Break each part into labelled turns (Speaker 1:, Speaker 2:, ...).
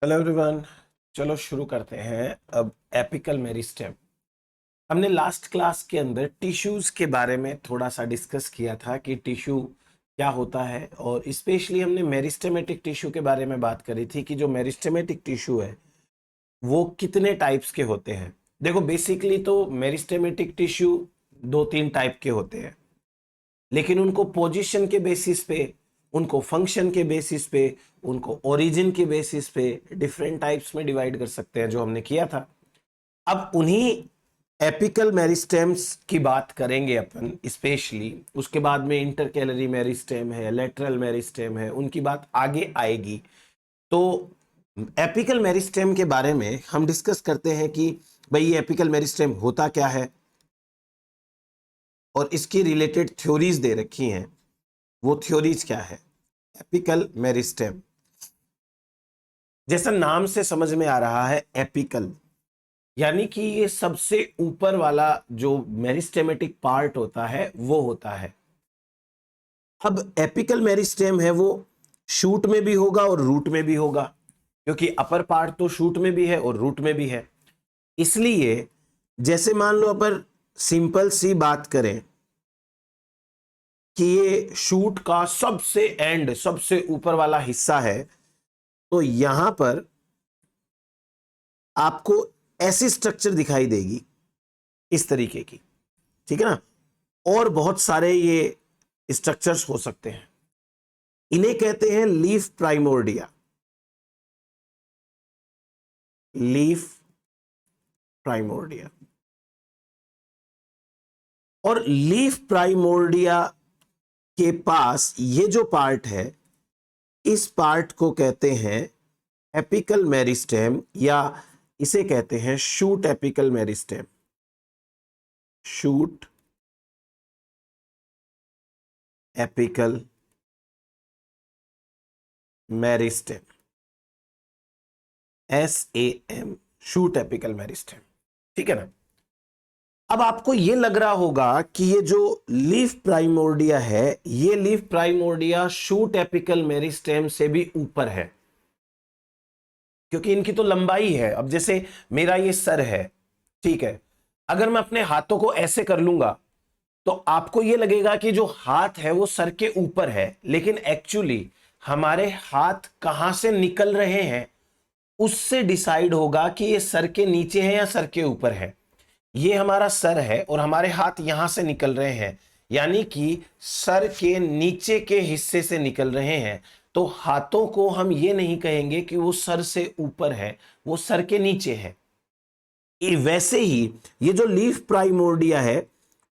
Speaker 1: Hello everyone. चलो शुरू करते हैं अब एपिकल मेरिस्टेम। हमने लास्ट क्लास के अंदर टिश्यूज के बारे में थोड़ा सा डिस्कस किया था कि टिश्यू क्या होता है, और स्पेशली हमने मेरिस्टेमेटिक टिश्यू के बारे में बात करी थी कि जो मेरिस्टेमेटिक टिश्यू है वो कितने टाइप्स के होते हैं। देखो, बेसिकली तो मेरिस्टेमेटिक टिश्यू दो तीन टाइप के होते हैं, लेकिन उनको पोजीशन के बेसिस पे, उनको फंक्शन के बेसिस पे, उनको ओरिजिन के बेसिस पे डिफरेंट टाइप्स में डिवाइड कर सकते हैं, जो हमने किया था। अब उन्हीं एपिकल मेरिस्टेम्स की बात करेंगे अपन स्पेशली। उसके बाद में इंटरकैलरी मेरिस्टेम है, लेटरल मेरिस्टेम है, उनकी बात आगे आएगी। तो एपिकल मेरिस्टेम के बारे में हम डिस्कस करते हैं कि भाई ये एपिकल मेरिस्टेम होता क्या है, और इसकी रिलेटेड थ्योरीज दे रखी हैं। वो थ्योरीज क्या है? एपिकल मेरिस्टेम, जैसा नाम से समझ में आ रहा है, एपिकल यानी कि ये सबसे ऊपर वाला जो मेरिस्टेमेटिक पार्ट होता है वो होता है। अब एपिकल मेरिस्टेम है वो शूट में भी होगा और रूट में भी होगा, क्योंकि अपर पार्ट तो शूट में भी है और रूट में भी है। इसलिए जैसे मान लो अपन सिंपल सी बात करें कि ये शूट का सबसे एंड, सबसे ऊपर वाला हिस्सा है, तो यहां पर आपको ऐसी स्ट्रक्चर दिखाई देगी, इस तरीके की। ठीक है ना? और बहुत सारे ये स्ट्रक्चर्स हो सकते हैं। इन्हें कहते हैं लीफ प्राइमोर्डिया। Leaf primordia. और लीफ प्राइमोर्डिया के पास ये जो पार्ट है, इस पार्ट को कहते हैं एपिकल मेरिस्टेम, या इसे कहते हैं shoot apical meristem. Shoot apical meristem, SAM, shoot apical meristem. ठीक है ना? अब आपको यह लग रहा होगा कि ये जो लीफ प्राइमोर्डिया है, ये leaf primordia shoot apical meristem से भी ऊपर है, क्योंकि इनकी तो लंबाई है। अब जैसे मेरा ये सर है, ठीक है, अगर मैं अपने हाथों को ऐसे कर लूंगा तो आपको यह लगेगा कि जो हाथ है वो सर के ऊपर है, लेकिन एक्चुअली हमारे हाथ कहां से निकल रहे हैं उससे डिसाइड होगा कि ये सर के नीचे है या सर के ऊपर है। ये हमारा सर है और हमारे हाथ यहां से निकल रहे हैं, यानी कि सर के नीचे के हिस्से से निकल रहे हैं। तो हाथों को हम ये नहीं कहेंगे कि वो सर से ऊपर है, वो सर के नीचे है। वैसे ही ये जो लीफ प्राइमोर्डिया है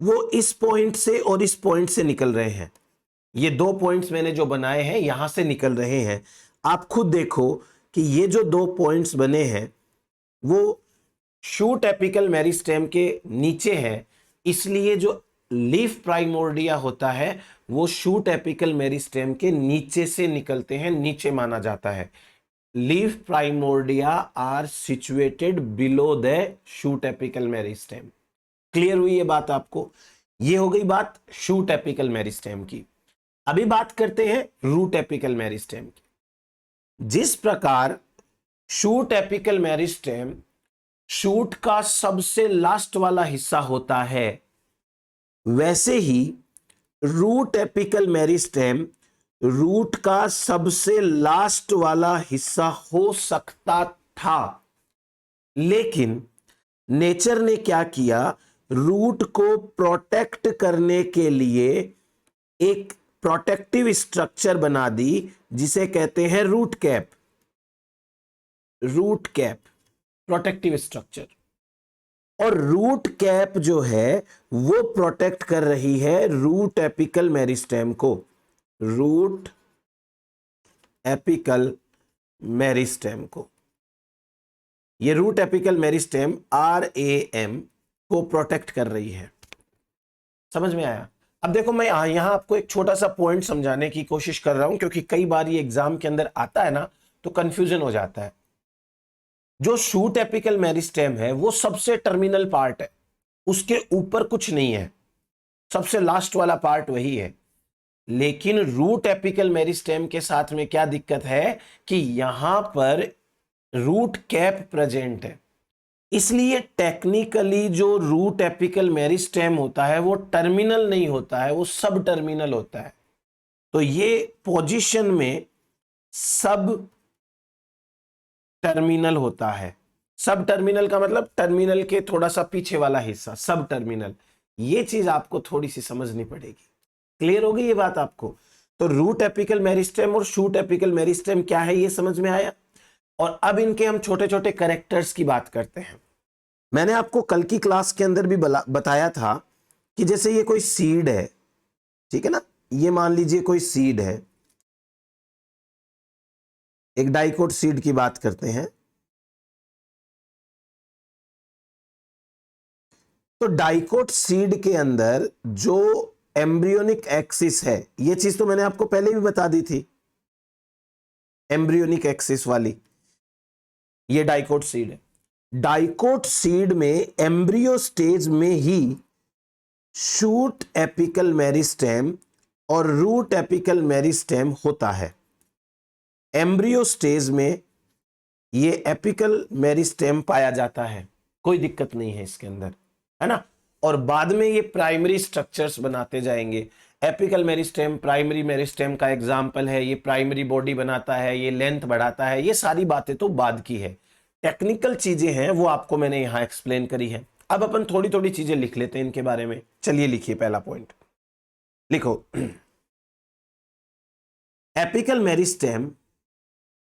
Speaker 1: वो इस पॉइंट से और इस पॉइंट से निकल रहे हैं। ये दो पॉइंट्स मैंने जो बनाए हैं यहां से निकल रहे हैं। आप खुद देखो कि ये जो दो पॉइंट्स बने हैं वो शूट एपिकल मेरिस्टेम के नीचे है, इसलिए जो लीफ प्राइमोर्डिया होता है वो शूट एपिकल मेरिस्टेम के नीचे से निकलते हैं, नीचे माना जाता है। Leaf primordia are situated below the shoot apical meristem. Clear हुई ये बात आपको? ये हो गई बात शूट एपिकल मेरिस्टेम की। अभी बात करते हैं रूट एपिकल मेरिस्टेम की। जिस प्रकार शूट एपिकल मेरिस्टेम शूट का सबसे लास्ट वाला हिस्सा होता है, वैसे ही रूट एपिकल मेरिस्टेम रूट का सबसे लास्ट वाला हिस्सा हो सकता था। लेकिन नेचर ने क्या किया, रूट को प्रोटेक्ट करने के लिए एक प्रोटेक्टिव स्ट्रक्चर बना दी, जिसे कहते हैं root cap. Root cap protective structure. और रूट कैप जो है वो प्रोटेक्ट कर रही है रूट एपिकल मेरिस्टेम को। रूट एपिकल मेरिस्टेम को, ये रूट एपिकल मेरिस्टेम RAM को प्रोटेक्ट कर रही है। समझ में आया? अब देखो, मैं यहां आपको एक छोटा सा पॉइंट समझाने की कोशिश कर रहा हूं, क्योंकि कई बार ये एग्जाम के अंदर आता है ना, तो कंफ्यूजन हो जाता है। जो शूट एपिकल मेरिस्टेम है वो सबसे टर्मिनल पार्ट है, उसके ऊपर कुछ नहीं है, सबसे लास्ट वाला पार्ट वही है। लेकिन रूट एपिकल मेरिस्टेम के साथ में क्या दिक्कत है कि यहां पर रूट कैप प्रेजेंट है, इसलिए टेक्निकली जो रूट एपिकल मेरिस्टेम होता है वो टर्मिनल नहीं होता है, वो सब टर्मिनल होता है। तो ये पोजीशन में सब टर्मिनल होता है। सब टर्मिनल का मतलब टर्मिनल के थोड़ा सा पीछे वाला हिस्सा, सब टर्मिनल। ये चीज आपको थोड़ी सी समझनी पड़ेगी। क्लियर हो गई ये बात आपको? तो रूट एपिकल मेरिस्टेम और शूट एपिकल मेरिस्टेम क्या है ये समझ में आया। और अब इनके हम छोटे छोटे करेक्टर्स की बात करते हैं। मैंने आपको कल की क्लास के अंदर भी बताया था कि जैसे ये कोई सीड है, ठीक है ना, ये मान लीजिए कोई सीड है, एक डाइकोट सीड की बात करते हैं। तो डाइकोट सीड के अंदर जो एम्ब्रियोनिक एक्सिस है, ये चीज तो मैंने आपको पहले भी बता दी थी, एम्ब्रियोनिक एक्सिस वाली, ये डाइकोट सीड है। डाइकोट सीड में एम्ब्रियो स्टेज में ही शूट एपिकल मेरिस्टेम और रूट एपिकल मेरिस्टेम होता है। एम्ब्रियो स्टेज में ये एपिकल मेरिस्टेम पाया जाता है, कोई दिक्कत नहीं है इसके अंदर, है ना। और बाद में ये प्राइमरी स्ट्रक्चर्स बनाते जाएंगे। एपिकल मेरिस्टेम प्राइमरी मेरिस्टेम का एग्जाम्पल है, ये प्राइमरी बॉडी बनाता है, ये लेंथ बढ़ाता है। ये सारी बातें तो बाद की है, टेक्निकल चीजें हैं वो आपको मैंने यहां एक्सप्लेन करी है। अब अपन थोड़ी थोड़ी चीजें लिख लेते हैं इनके बारे में। चलिए लिखिए, पहला पॉइंट लिखो। Apical meristem,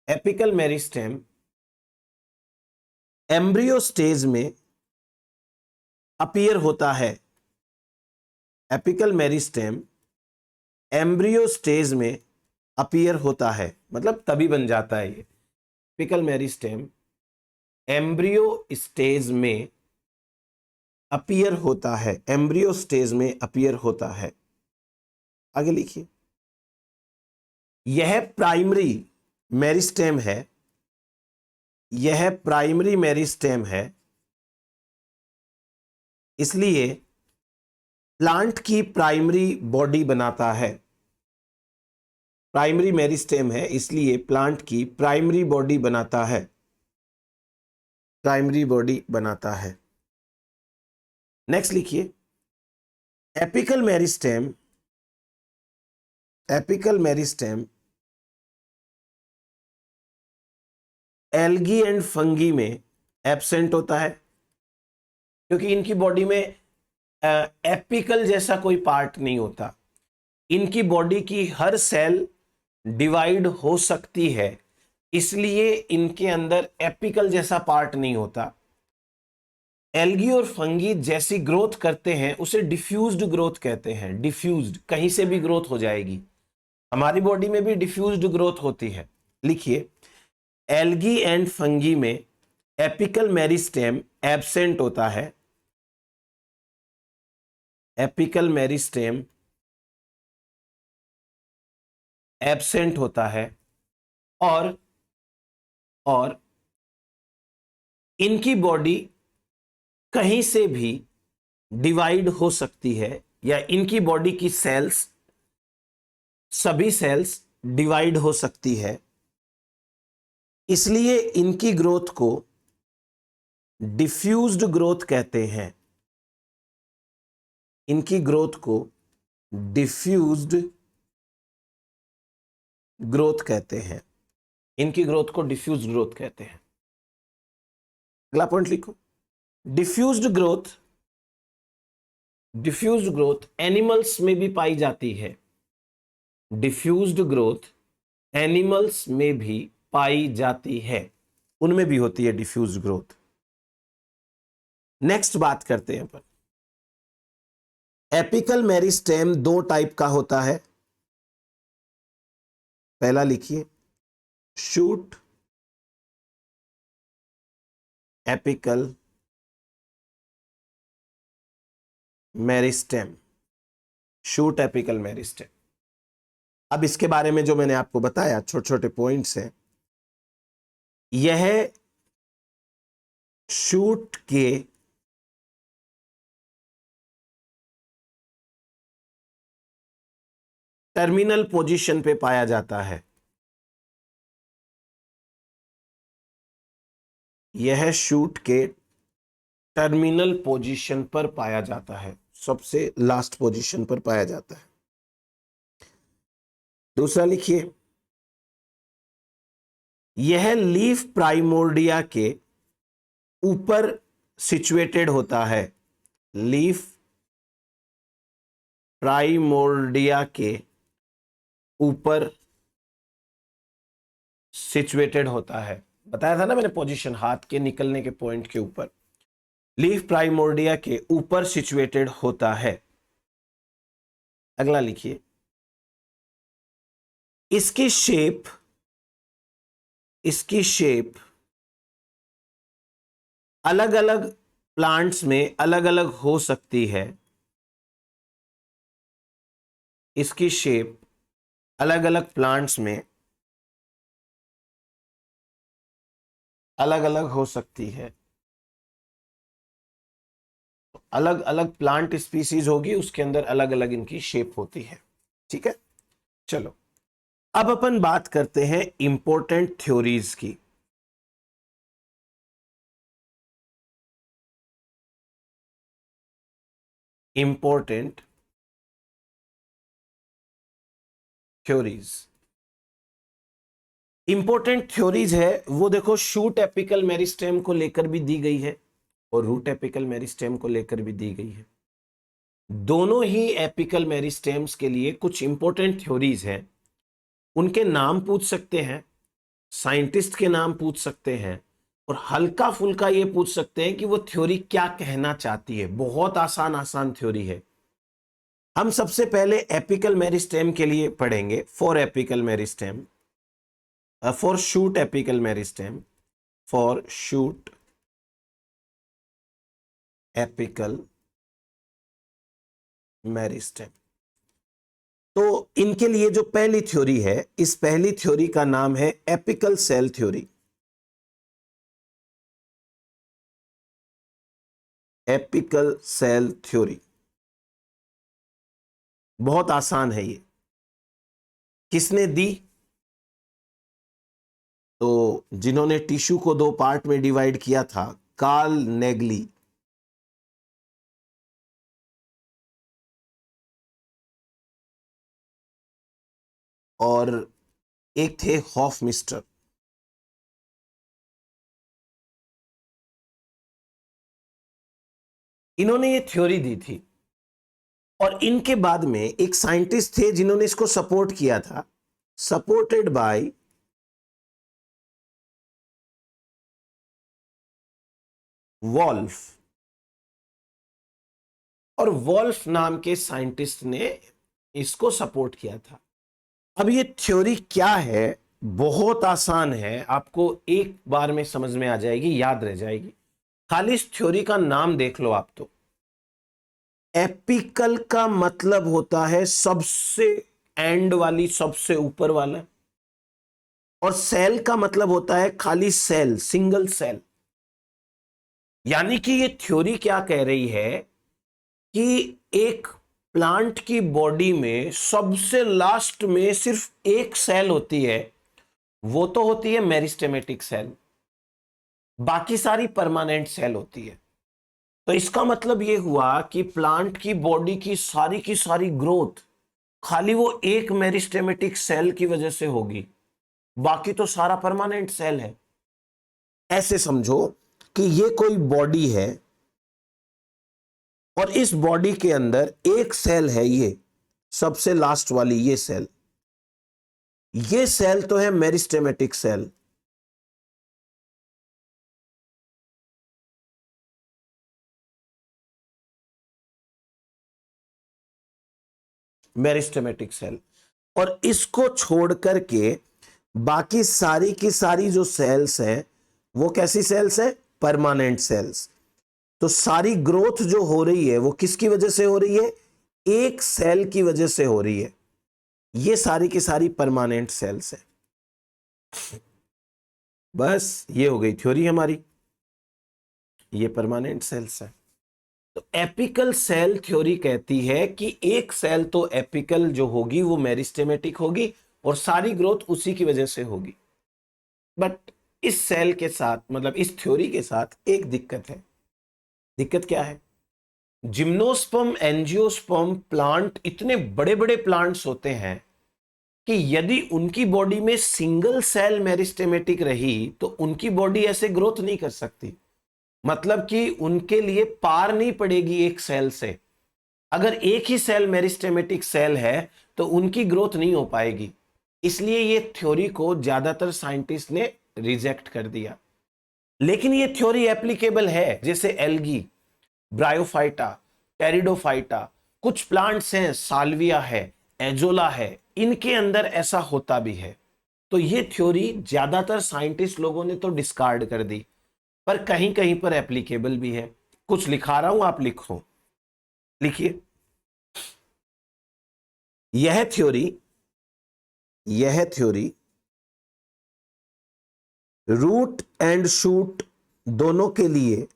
Speaker 1: apical meristem embryo stage में अपीयर होता है। एपिकल मेरिस्टेम एम्ब्रियो स्टेज में अपीयर होता है, मतलब तभी बन जाता है ये। एपिकल मेरिस्टेम एम्ब्रियो स्टेज में अपीयर होता है, एम्ब्रियो स्टेज में अपीयर होता है। आगे लिखिए, यह प्राइमरी मेरिस्टेम है, यह प्राइमरी मेरिस्टेम है, इसलिए प्लांट की प्राइमरी बॉडी बनाता है। प्राइमरी मेरिस्टेम है इसलिए प्लांट की प्राइमरी बॉडी बनाता है, प्राइमरी बॉडी बनाता है। नेक्स्ट लिखिए, apical meristem, apical meristem algae and fungi में एब्सेंट होता है, क्योंकि इनकी बॉडी में एपिकल जैसा कोई पार्ट नहीं होता। इनकी बॉडी की हर सेल डिवाइड हो सकती है, इसलिए इनके अंदर एपिकल जैसा पार्ट नहीं होता। एल्गी और फंगी जैसी ग्रोथ करते हैं उसे डिफ्यूज्ड ग्रोथ कहते हैं। डिफ्यूज्ड, कहीं से भी ग्रोथ हो जाएगी। हमारी बॉडी में भी डिफ्यूज्ड ग्रोथ होती है। लिखिए, एल्गी एंड फंगी में एपिकल मेरिस्टेम एब्सेंट होता है, एपिकल मेरिस्टेम एब्सेंट होता है, और इनकी बॉडी कहीं से भी डिवाइड हो सकती है, या इनकी बॉडी की सेल्स, सभी सेल्स डिवाइड हो सकती है, इसलिए इनकी ग्रोथ को डिफ्यूज्ड ग्रोथ कहते हैं। इनकी ग्रोथ को डिफ्यूज्ड ग्रोथ कहते हैं, इनकी ग्रोथ को डिफ्यूज्ड ग्रोथ कहते हैं। अगला पॉइंट लिखो, diffused growth, diffused growth animals में भी पाई जाती है। डिफ्यूज्ड ग्रोथ एनिमल्स में भी पाई जाती है, उनमें भी होती है डिफ्यूज्ड ग्रोथ। नेक्स्ट बात करते हैं अपन, एपिकल मेरिस्टेम दो टाइप का होता है। पहला लिखिए, shoot apical meristem, shoot apical meristem. अब इसके बारे में जो मैंने आपको बताया छोटे छोटे पॉइंट्स हैं, यह शूट के टर्मिनल पोजीशन पे पाया जाता है। यह शूट के टर्मिनल पोजीशन पर पाया जाता है, सबसे लास्ट पोजीशन पर पाया जाता है। दूसरा लिखिए, यह लीफ प्राइमोर्डिया के ऊपर सिचुएटेड होता है। लीफ प्राइमोर्डिया के ऊपर सिचुएटेड होता है। बताया था ना मैंने पोजीशन, हाथ के निकलने के पॉइंट के ऊपर। लीफ प्राइमोर्डिया के ऊपर सिचुएटेड होता है। अगला लिखिए, इसकी शेप अलग अलग प्लांट्स में अलग अलग हो सकती है। इसकी शेप अलग अलग प्लांट्स में अलग अलग हो सकती है। अलग अलग प्लांट स्पीसीज होगी, उसके अंदर अलग अलग इनकी शेप होती है। ठीक है, चलो अब अपन बात करते हैं इंपॉर्टेंट थ्योरीज की। इंपॉर्टेंट थ्योरीज, इंपॉर्टेंट थ्योरीज है वो देखो, शूट एपिकल मेरिस्टेम को लेकर भी दी गई है और रूट एपिकल मेरिस्टेम को लेकर भी दी गई है। दोनों ही एपिकल मेरिस्टेम्स के लिए कुछ इंपॉर्टेंट थ्योरीज हैं। उनके नाम पूछ सकते हैं, साइंटिस्ट के नाम पूछ सकते हैं, और हल्का फुल्का ये पूछ सकते हैं कि वो थ्योरी क्या कहना चाहती है। बहुत आसान आसान थ्योरी है। हम सबसे पहले एपिकल मेरिस्टेम के लिए पढ़ेंगे। For apical meristem, for shoot apical meristem, for shoot apical meristem. तो इनके लिए जो पहली थ्योरी है, इस पहली थ्योरी का नाम है apical cell theory. Apical cell theory बहुत आसान है ये। किसने दी? तो जिन्होंने टिश्यू को दो पार्ट में डिवाइड किया था, कार्ल नेगली। और एक थे हॉफमिस्टर। इन्होंने ये थ्योरी दी थी, और इनके बाद में एक साइंटिस्ट थे जिन्होंने इसको सपोर्ट किया था, सपोर्टेड बाय वॉल्फ। और वॉल्फ नाम के साइंटिस्ट ने इसको सपोर्ट किया था। अब ये थ्योरी क्या है? बहुत आसान है, आपको एक बार में समझ में आ जाएगी, याद रह जाएगी। खाली इस थ्योरी का नाम देख लो आप। तो एपिकल का मतलब होता है सबसे एंड वाली, सबसे ऊपर वाला, और सेल का मतलब होता है खाली सेल, सिंगल सेल। यानी कि ये थ्योरी क्या कह रही है कि एक प्लांट की बॉडी में सबसे लास्ट में सिर्फ एक सेल होती है, वो तो होती है मेरिस्टेमेटिक सेल, बाकी सारी परमानेंट सेल होती है। तो इसका मतलब यह हुआ कि प्लांट की बॉडी की सारी ग्रोथ खाली वो एक मेरिस्टेमेटिक सेल की वजह से होगी, बाकी तो सारा परमानेंट सेल है। ऐसे समझो कि ये कोई बॉडी है, और इस बॉडी के अंदर एक सेल है, ये सबसे लास्ट वाली ये सेल तो है मेरिस्टेमेटिक सेल। मेरिस्टेमेटिक सेल, और इसको छोड़ करके बाकी सारी की सारी जो सेल्स हैं वो कैसी सेल्स हैं? Permanent cells. तो सारी ग्रोथ जो हो रही है वो किसकी वजह से हो रही है? एक सेल की वजह से हो रही है। ये सारी की सारी परमानेंट सेल्स है। बस ये हो गई थ्योरी हमारी, ये परमानेंट सेल्स है। तो एपिकल सेल थ्योरी कहती है कि एक सेल तो एपिकल जो होगी वो मेरिस्टेमेटिक होगी, और सारी ग्रोथ उसी की वजह से होगी। बट इस सेल के साथ, मतलब इस थ्योरी के साथ एक दिक्कत है। दिक्कत क्या है? जिम्नोस्पर्म, एंजियोस्पर्म प्लांट इतने बड़े बड़े प्लांट्स होते हैं कि यदि उनकी बॉडी में सिंगल सेल मेरिस्टेमेटिक रही तो उनकी बॉडी ऐसे ग्रोथ नहीं कर सकती। मतलब कि उनके लिए पार नहीं पड़ेगी एक सेल से। अगर एक ही सेल मेरिस्टेमेटिक सेल है तो उनकी ग्रोथ नहीं हो पाएगी। इसलिए ये थ्योरी को ज्यादातर साइंटिस्ट ने रिजेक्ट कर दिया। लेकिन ये थ्योरी एप्लीकेबल है, जैसे एल्गी, ब्रायोफाइटा, टेरिडोफाइटा, कुछ प्लांट्स हैं, साल्विया है, एजोला है, इनके अंदर ऐसा होता भी है। तो ये थ्योरी ज्यादातर साइंटिस्ट लोगों ने तो डिस्कार्ड कर दी, पर कहीं कहीं पर एप्लीकेबल भी है। कुछ लिखा रहा हूं, आप लिखो, लिखिए। यह थ्योरी रूट एंड शूट दोनों के लिए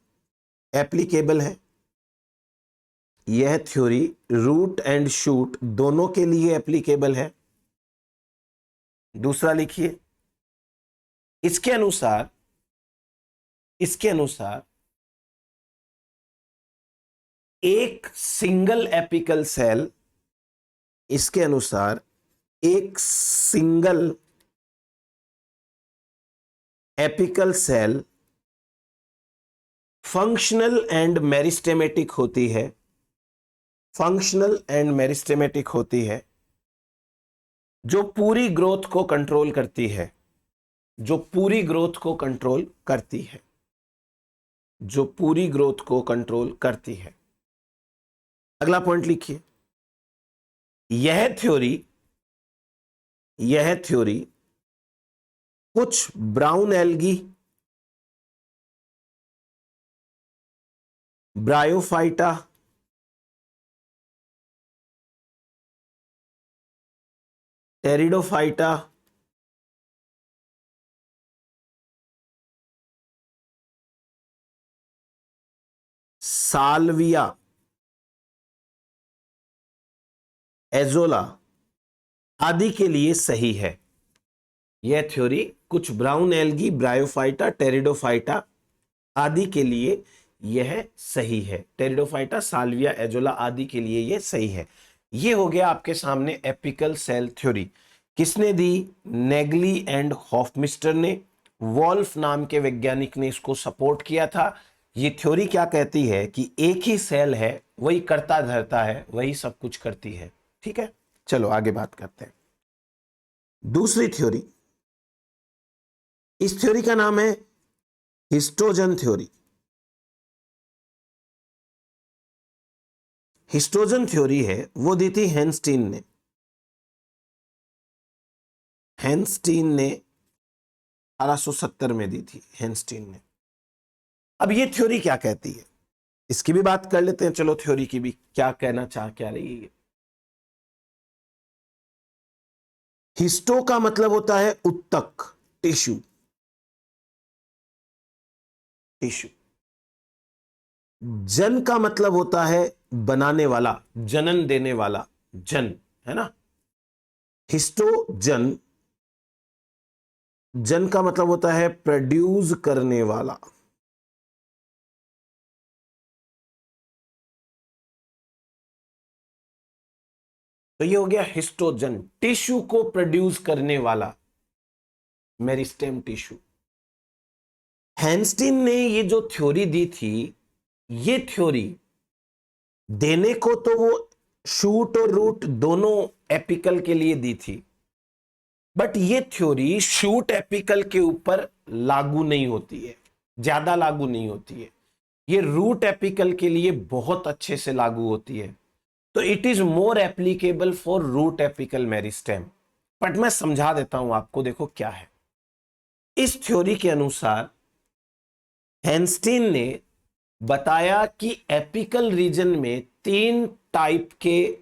Speaker 1: एप्लीकेबल है। यह थ्योरी रूट एंड शूट दोनों के लिए एप्लीकेबल है। दूसरा लिखिए, इसके अनुसार एक सिंगल एपिकल सेल, इसके अनुसार एक single apical cell functional and meristematic होती है। फंक्शनल एंड मेरिस्टेमेटिक होती है, जो पूरी ग्रोथ को कंट्रोल करती है। जो पूरी ग्रोथ को कंट्रोल करती है। जो पूरी ग्रोथ को कंट्रोल करती है। अगला पॉइंट लिखिए, यह थ्योरी कुछ brown algae, bryophyta, pteridophyta, Salvia, azolla आदि के लिए सही है। यह थ्योरी कुछ ब्राउन एल्गी, ब्रायोफाइटा, टेरिडोफाइटा आदि के लिए यह सही है। टेरिडोफाइटा, साल्विया, एजोला आदि के लिए यह सही है। यह हो गया आपके सामने एपिकल सेल थ्योरी। किसने दी? नेगली एंड हॉफमिस्टर ने। वॉल्फ नाम के वैज्ञानिक ने इसको सपोर्ट किया था। यह थ्योरी क्या कहती है कि एक ही सेल है, वही करता धरता है, वही सब कुछ करती है। ठीक है, चलो आगे बात करते हैं। दूसरी थ्योरी, इस थ्योरी का नाम है हिस्टोजन थ्योरी। हिस्टोजन थ्योरी है वो दी थी हेनस्टीन ने। हेनस्टीन ने 1870 में दी थी, हेनस्टीन ने। अब ये थ्योरी क्या कहती है, इसकी भी बात कर लेते हैं। चलो, थ्योरी की भी क्या कहना चाह क्या रही है। हिस्टो का मतलब होता है उत्तक, टिश्यू। टिश्यू। जन का मतलब होता है बनाने वाला, जनन देने वाला, जन, है ना। हिस्टोजन, जन का मतलब होता है प्रोड्यूस करने वाला। तो ये हो गया हिस्टोजन, टिश्यू को प्रोड्यूस करने वाला, मेरिस्टेम टिश्यू। हैंस्टीन ने ये जो थ्योरी दी थी, ये थ्योरी देने को तो वो शूट और रूट दोनों एपिकल के लिए दी थी, बट ये थ्योरी शूट एपिकल के ऊपर लागू नहीं होती है, ज्यादा लागू नहीं होती है। ये रूट एपिकल के लिए बहुत अच्छे से लागू होती है। तो it is more applicable for root apical meristem. But मैं समझा देता हूं आपको, देखो क्या है। इस थ्योरी के अनुसार हैंस्टीन ने बताया कि एपिकल रीजन में 3 टाइप के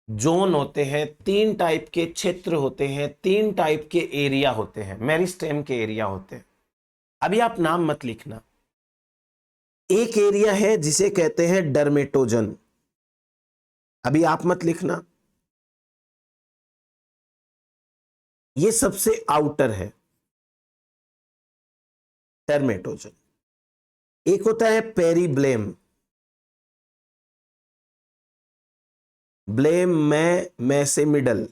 Speaker 1: जोन होते हैं, 3 टाइप के क्षेत्र होते हैं, 3 टाइप के एरिया होते हैं, मेरिस्टेम के एरिया होते हैं। अभी आप नाम मत लिखना। एक एरिया है जिसे कहते हैं डर्मेटोजन। अभी आप मत लिखना, ये सबसे आउटर है। डर्मेटोजन। एक होता है पेरीब्लेम, ब्लेम मैं से मिडल,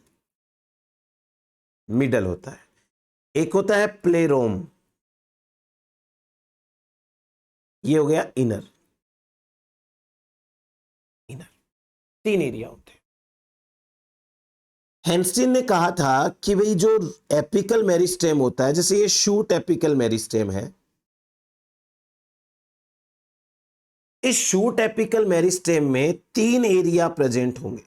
Speaker 1: मिडल होता है। एक होता है प्लेरोम, ये हो गया इनर, इनर। तीन एरिया होते हैं। हेंस्टीन ने कहा था कि भाई जो एपिकल मेरिस्टेम होता है, जैसे ये शूट एपिकल मेरिस्टेम है, इस शूट एपिकल मेरिस्टेम में तीन एरिया प्रेजेंट होंगे।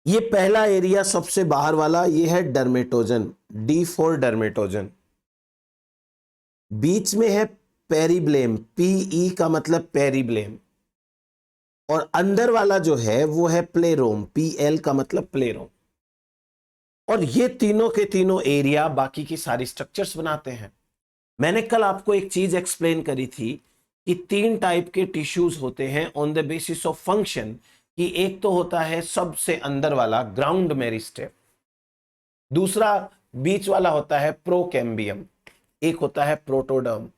Speaker 1: ये पहला एरिया सबसे बाहर वाला, ये है डर्मेटोजन, डी फॉर डर्मेटोजन। बीच में है पेरीब्लेम, पीई का मतलब पेरीब्लेम, और अंदर वाला जो है वो है प्लेरोम, पीएल का मतलब प्लेरोम। और ये तीनों के तीनों एरिया बाकी की सारी स्ट्रक्चर्स बनाते हैं। मैंने कल आपको एक चीज एक्सप्लेन करी थी कि तीन टाइप के टिश्यूज होते हैं on the basis of function, कि एक तो होता है सबसे अंदर वाला ग्राउंड मेरिस्टेम, दूसरा बीच वाला होता है प्रोकैम्बियम, एक होता है प्रोटोडर्म।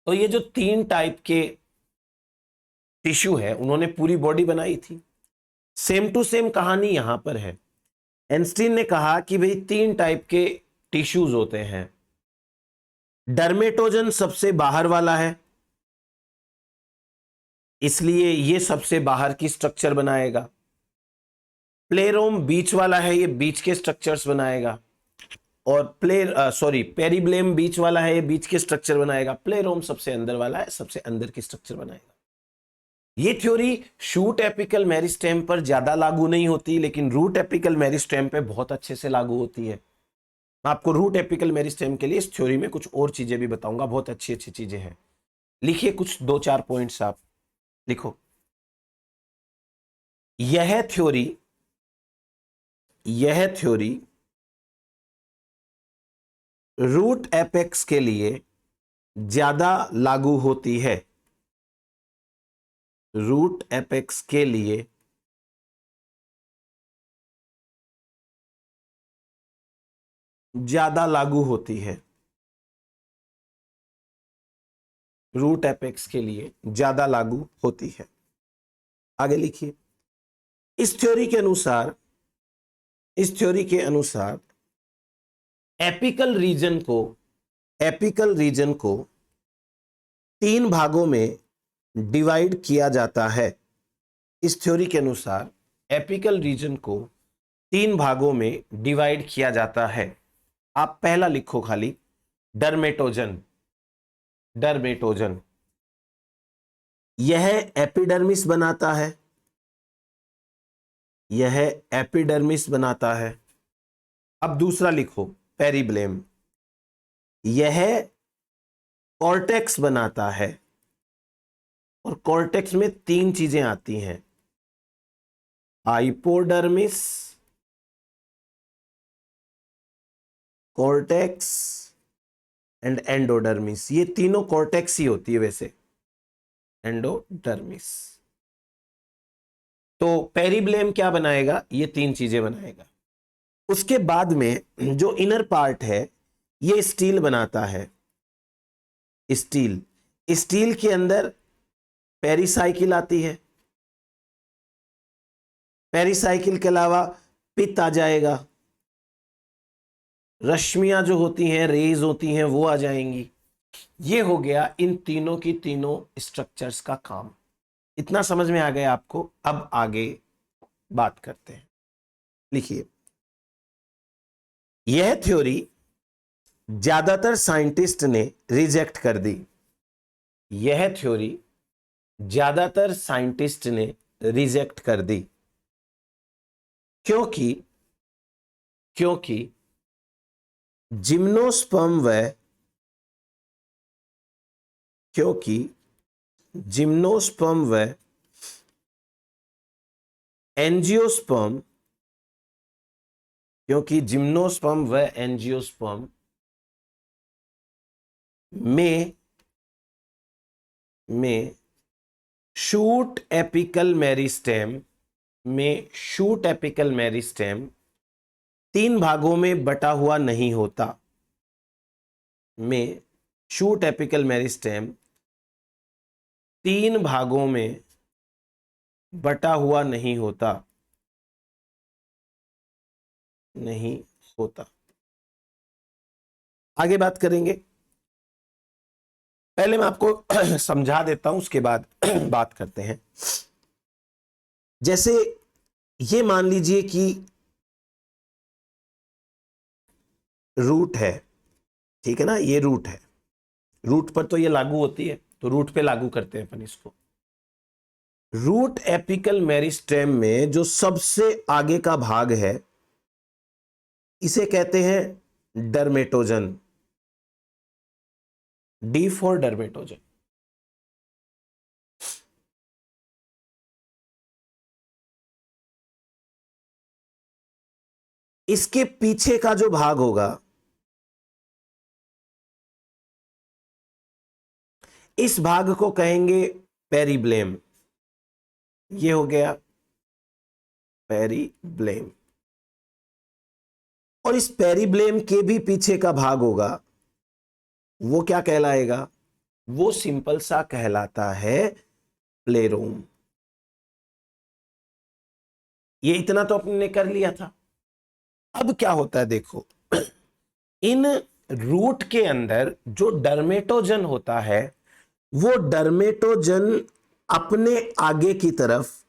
Speaker 1: तो ये जो तीन टाइप के टिश्यू है, उन्होंने पूरी बॉडी बनाई थी। सेम टू सेम कहानी यहां पर है। एंस्टीन ने कहा कि भाई तीन टाइप के टिश्यूज होते हैं। डर्मेटोजन सबसे बाहर वाला है, इसलिए ये सबसे बाहर की स्ट्रक्चर बनाएगा। प्लेरोम बीच वाला है, ये बीच के स्ट्रक्चर्स बनाएगा। और पेरीब्लेम बीच वाला है, ये बीच के स्ट्रक्चर बनाएगा। प्लेरोम सबसे अंदर वाला है, सबसे अंदर की स्ट्रक्चर बनाएगा। ये थ्योरी शूट एपिकल मेरिस्टेम पर ज्यादा लागू नहीं होती, लेकिन रूट एपिकल मेरिस्टेम पे बहुत अच्छे से लागू होती है। मैं आपको रूट एपिकल मेरिस्टेम के लिए इस थ्योरी में कुछ और चीजें भी बताऊंगा, बहुत अच्छी अच्छी चीजें हैं। लिखिए कुछ दो चार पॉइंट्स आप लिखो। यह थ्योरी रूट एपेक्स के लिए ज्यादा लागू होती है। रूट एपेक्स के लिए ज्यादा लागू होती है। रूट एपेक्स के लिए ज्यादा लागू होती है। आगे लिखिए। इस थ्योरी के अनुसार एपिकल रीजन को तीन भागों में डिवाइड किया जाता है। इस थ्योरी के अनुसार एपिकल रीजन को तीन भागों में डिवाइड किया जाता है। आप पहला लिखो खाली, डर्मेटोजन। यह एपिडर्मिस बनाता है, अब दूसरा लिखो, पेरीब्लेम। यह कॉर्टेक्स बनाता है, और कॉर्टेक्स में तीन चीजें आती हैं, हाइपोडर्मिस, कॉर्टेक्स एंड एंडोडर्मिस। ये तीनों कॉर्टेक्स ही होती है वैसे, एंडोडर्मिस। तो पेरीब्लेम क्या बनाएगा? ये तीन चीजें बनाएगा। उसके बाद में जो इनर पार्ट है, ये स्टील बनाता है। स्टील के अंदर पेरिसाइकिल आती है, पेरिसाइकिल के अलावा पित्त आ जाएगा, रश्मियां जो होती हैं, रेज होती हैं, वो आ जाएंगी। ये हो गया इन तीनों की तीनों स्ट्रक्चर्स का काम। इतना समझ में आ गया आपको? अब आगे बात करते हैं। लिखिए, यह थ्योरी ज्यादातर साइंटिस्ट ने रिजेक्ट कर दी। यह थ्योरी ज्यादातर साइंटिस्ट ने रिजेक्ट कर दी, क्योंकि जिम्नोस्पर्म व एंजियोस्पर्म में शूट एपिकल मेरिस्टेम में शूट एपिकल मेरिस्टेम 3 भागों में बटा हुआ नहीं होता। में शूट एपिकल मेरिस्टेम 3 भागों में बटा हुआ नहीं होता। नहीं होता। आगे बात करेंगे। पहले मैं आपको समझा देता हूं, उसके बाद बात करते हैं। जैसे ये मान लीजिए कि रूट है, ठीक है ना, ये रूट है, रूट पर तो ये लागू होती है, तो रूट पे लागू करते हैं अपन इसको। रूट एपिकल मेरिस्टेम में जो सबसे आगे का भाग है इसे कहते हैं डर्मेटोजन। D for dermatogen. इसके पीछे का जो भाग होगा इस भाग को कहेंगे पेरिब्लेम। ये हो गया पेरिब्लेम। और इस पेरिब्लेम के भी पीछे का भाग होगा, वो क्या कहलाएगा? वो सिंपल सा कहलाता है प्लेरोम। ये इतना तो अपने ने कर लिया था। अब क्या होता है देखो, इन रूट के अंदर जो डर्मेटोजन होता है वो डर्मेटोजन अपने आगे की तरफ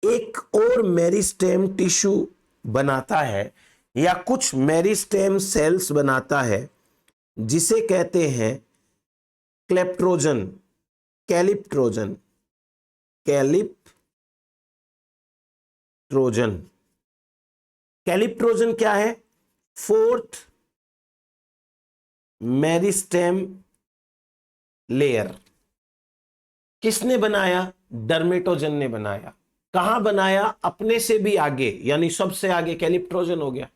Speaker 1: एक और मेरिस्टेम टिश्यू बनाता है या कुछ मेरिस्टेम सेल्स बनाता है जिसे कहते हैं क्लेप्ट्रोजन, कैलिप्ट्रोजन, कैलिप्ट्रोजन। कैलिप्ट्रोजन क्या है? 4th meristem layer. किसने बनाया? डर्मेटोजन ने बनाया। कहां बनाया? अपने से भी आगे, यानी सबसे आगे कैलिप्ट्रोजन हो गया।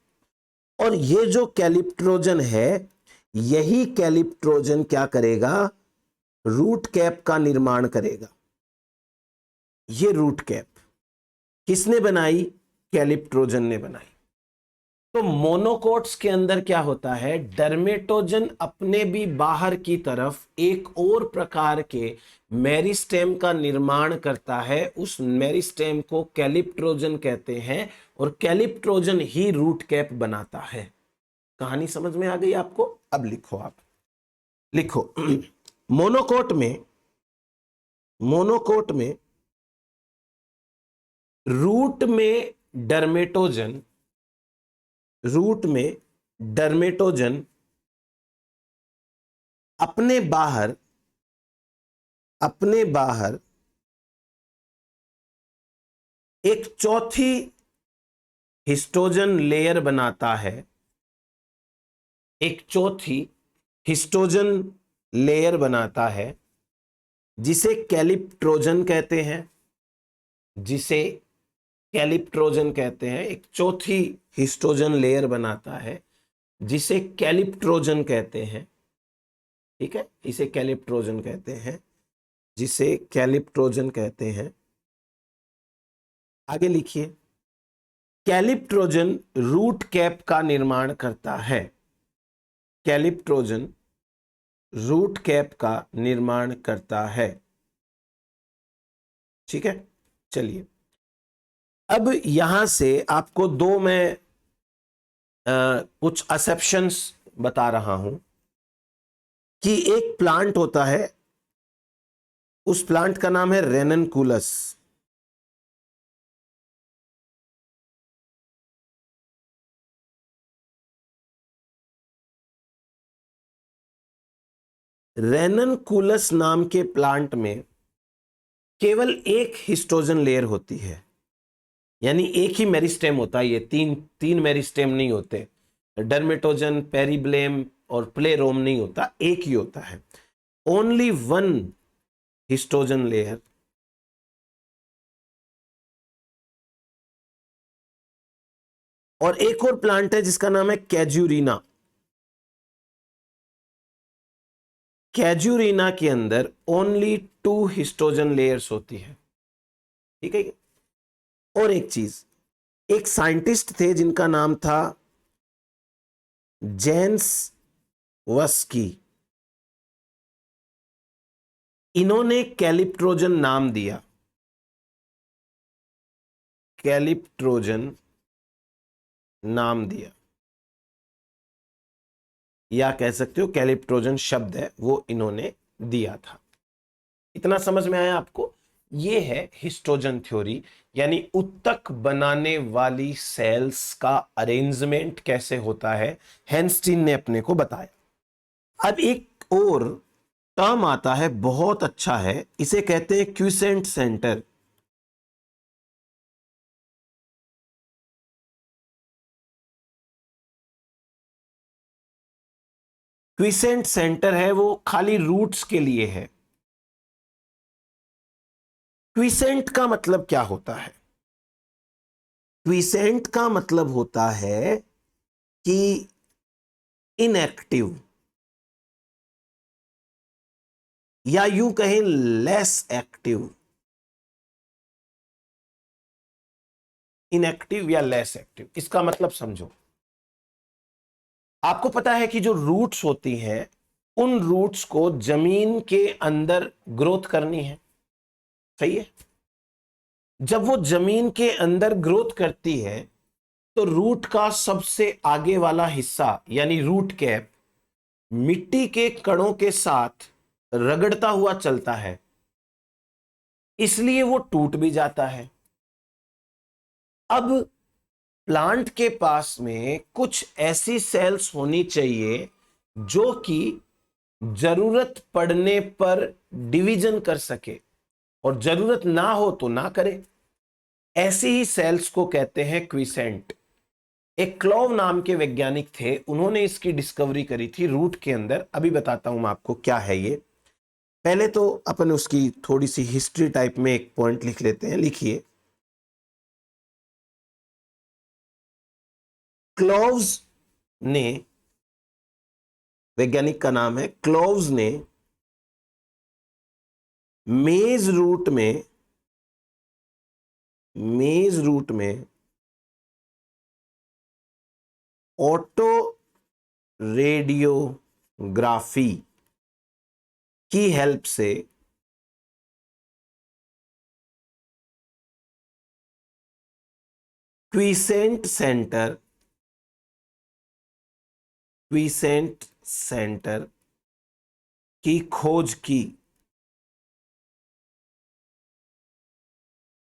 Speaker 1: और ये जो कैलिप्ट्रोजन है, यही कैलिप्ट्रोजन क्या करेगा? रूट कैप का निर्माण करेगा। ये रूट कैप किसने बनाई? कैलिप्ट्रोजन ने बनाई। तो मोनोकोट्स के अंदर क्या होता है? डर्मेटोजन अपने भी बाहर की तरफ एक और प्रकार के मेरिस्टेम का निर्माण करता है। उस मेरिस्टेम को कैलिप्ट्रोजन कहते हैं और कैलिप्ट्रोजन ही रूट कैप बनाता है। कहानी समझ में आ गई आपको? अब लिखो, आप लिखो। मोनोकोट में रूट में डर्मेटोजन अपने बाहर एक चौथी हिस्टोजन लेयर बनाता है। एक चौथी हिस्टोजन लेयर बनाता है जिसे कैलिप्ट्रोजन कहते हैं। एक चौथी हिस्टोजन लेयर बनाता है जिसे कैलिप्ट्रोजन कहते हैं। ठीक है, इसे कैलिप्ट्रोजन कहते हैं। आगे लिखिए। कैलिप्ट्रोजन रूट कैप का निर्माण करता है। कैलिप्ट्रोजन रूट कैप का निर्माण करता है। ठीक है, चलिए अब यहां से आपको दो मैं कुछ असेप्शंस बता रहा हूं कि एक प्लांट होता है, उस प्लांट का नाम है रेननकुलस। रेननकुलस नाम के प्लांट में केवल एक हिस्टोजन लेयर होती है, यानी एक ही मेरिस्टेम होता है। ये तीन मेरिस्टेम नहीं होते। डर्मेटोजन, पेरिब्लेम और प्लेरोम नहीं होता, एक ही होता है। Only one histogen layer. और एक और प्लांट है जिसका नाम है कैजुरीना। कैजुरीना के अंदर ओनली 2 हिस्टोजन लेयर्स होती है, ठीक है। और एक चीज, एक साइंटिस्ट थे जिनका नाम था जेन्स वस्की, इन्होंने कैलिप्ट्रोजन नाम दिया, कैलिप्ट्रोजन नाम दिया, या कह सकते हो कैलिप्ट्रोजन शब्द है वो इन्होंने दिया था। इतना समझ में आया आपको? ये है हिस्टोजन थ्योरी, यानी उत्तक बनाने वाली सेल्स का अरेंजमेंट कैसे होता है, हेंस्टीन ने अपने को बताया। अब एक और टर्म आता है, बहुत अच्छा है, इसे कहते हैं क्विसेंट सेंटर। क्विसेंट सेंटर है वो खाली रूट्स के लिए है। क्विसेंट का मतलब क्या होता है? क्विसेंट का मतलब होता है कि इनएक्टिव, या यूं कहें लेस एक्टिव, इनएक्टिव या लेस एक्टिव। इसका मतलब समझो, आपको पता है कि जो रूट्स होती हैं उन रूट्स को जमीन के अंदर ग्रोथ करनी है, सही है। जब वो जमीन के अंदर ग्रोथ करती है तो रूट का सबसे आगे वाला हिस्सा यानी रूट कैप मिट्टी के कणों के साथ रगड़ता हुआ चलता है, इसलिए वो टूट भी जाता है। अब प्लांट के पास में कुछ ऐसी सेल्स होनी चाहिए जो कि जरूरत पड़ने पर डिवीजन कर सके, और जरूरत ना हो तो ना करे। ऐसी ही सेल्स को कहते हैं क्विसेंट। एक क्लोव नाम के वैज्ञानिक थे, उन्होंने इसकी डिस्कवरी करी थी रूट के अंदर। अभी बताता हूं मैं आपको क्या है ये। पहले तो अपन उसकी थोड़ी सी हिस्ट्री टाइप में एक पॉइंट लिख लेते हैं। लिखिए, क्लोव्स ने, वैज्ञानिक का नाम है, क्लोव्स ने मेज रूट में ऑटो रेडियोग्राफी की हेल्प से क्विसेंट सेंटर की खोज की।